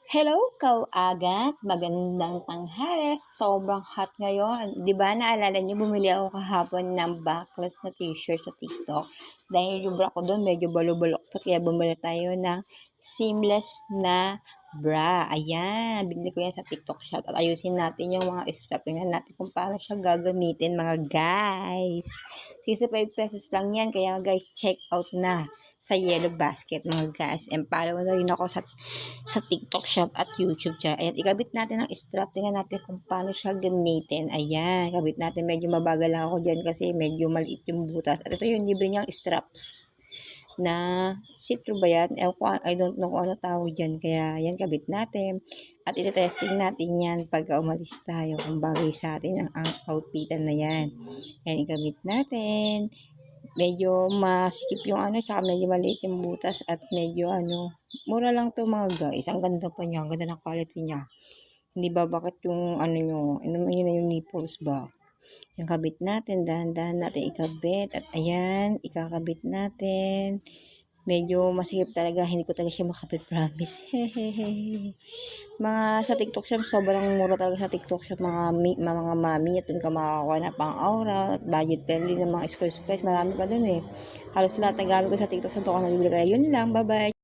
Hello, kauagat. Magandang tanghali. Sobrang hot ngayon. 'Di ba naalala niyo bumili ako kahapon ng backless na t-shirt sa TikTok. Dahil yung bra ko doon medyo balubuloktot kaya bumili tayo ng seamless na bra. Ayan, binili ko yan sa TikTok shop. At ayusin natin yung mga strap. Tingnan natin kung paano siya gagamitin mga guys. 65 pesos lang yan. Kaya guys, check out na sa Yellow Basket mga guys. And follow na rin ako sa TikTok shop at YouTube siya. Ayan, ikabit natin ang strap. Tingnan natin kung paano siya gamitin. Ayan, ikabit natin. Medyo mabagal lang ako dyan kasi medyo maliit yung butas. At ito yung libre niyang straps na sitro ba yan? I don't know kung ano tawag dyan. Kaya yan, kabit natin. At iti-testing natin yan pagka umalis tayo kung bagay sa atin ang outfitan na yan. Yan, ikabit natin. Medyo masikip yung ano, tsaka medyo maliit yung butas at medyo ano, mura lang to mga guys. Ang ganda pa niya, ang ganda ng quality niya. Hindi ba bakit yung ano yun na yung nipples ba? Yung kabit natin, dahan-dahan natin ikabit. At ayan, ikakabit natin. Medyo masikip talaga, hindi ko talaga siya makabit, promise. Hehehe. Mga sa TikTok shop, sobrang mura talaga sa TikTok shop, mga mami, at dun ka makakakuha na pang aura, at budget friendly ng mga square space, marami pa dun eh. Halos lahat ng gamit ko sa TikTok shop, ito ka nabibili, kaya yun lang, bye bye.